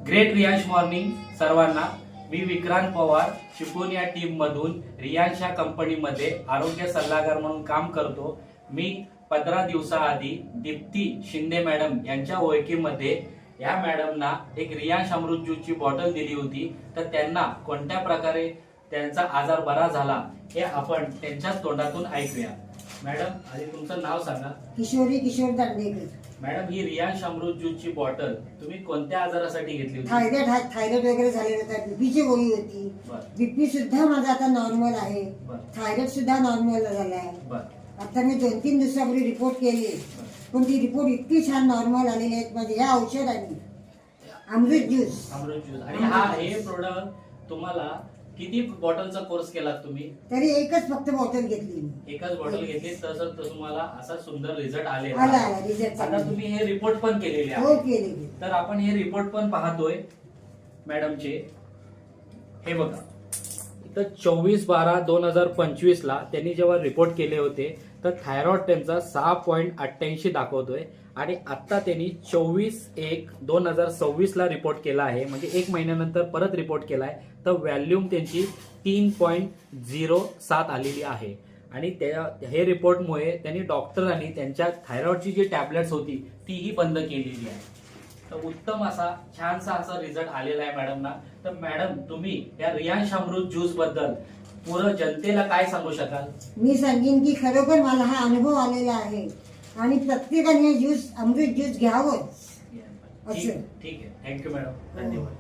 Great Riyansh morning सर्वांना. मी विक्रांत पवार, चिपळूण या team मधून रियांश या कंपनीमध्ये आरोग्य सल्लागार म्हणून काम करतो. मी 15 दिवसाआधी दीप्ती शिंदे मॅडम यांच्या ओळखीमध्ये या मॅडमना एक रियांश अमृत ज्यूसची बॉटल दिली होती. तर त्यांना कोणत्या प्रकारे त्यांचा आजार बरा झाला हे आपण त्यांच्याच तोंडातून ऐकूया. मॅडम, आधी तुमचं नाव सांगा. किशोरी किशोर दांडेकर. मॅडम, ही रियांश अमृत ज्यूसची बॉटल तुम्ही कोणत्या आजारासाठी घेतली होती? थायरॉइड वगैरे झालेला होता, बीपीची गोळी होती. बीपी सुद्धा माझा आता नॉर्मल आहे. थायरॉइड सुद्धा नॉर्मल झाला आहे. आता मी 2-3 दिवसापूर्वी रिपोर्ट केली, पण ती रिपोर्ट इतकी छान नॉर्मल आलेली आहेत माझे या औषधांनी. अमृत ज्यूस. आणि हे प्रोडक्ट तुम्हाला किती बॉटलचा कोर्स केला तुम्ही? तरी एकच फक्त बॉटल घेतली. एकच बॉटल घेतली तर तुम्हाला असा सुंदर रिझल्ट आला. आता तुम्ही हे रिपोर्ट पण केलेले हो, केले. तर आपण हे रिपोर्ट पण पाहतोय मॅडमचे. हे बघा, इथं 24/12/2025 ला त्यांनी जेव्हा रिपोर्ट केले होते तर थायरॉइड त्यांचा 6.88 दाखवतोय. आणि आता त्यांनी 24/1/2026 ला रिपोर्ट केला आहे, म्हणजे 1 महिन्यानंतर परत रिपोर्ट केलाय. तर व्हॅल्यूम त्यांची 3.07 आलेली आहे. आणि हे रिपोर्टमुळे त्यांनी डॉक्टरांनी त्यांच्या थायरॉइडची जी टॅबलेट्स होती तीही बंद केलेली आहे. तर उत्तम असा छानसा असा रिझल्ट आलेला आहे मॅडमना. तर मॅडम, तुम्ही या रियांश अमृत ज्यूस बद्दल पूर्ण जनतेला काय सांगू शकाल? मी सांगेन की खरोखर मला हा अनुभव आलेला आहे आणि प्रत्येकाने ज्यूस अमृत ज्यूस घ्यावं. ठीक आहे. Thank you madam. धन्यवाद.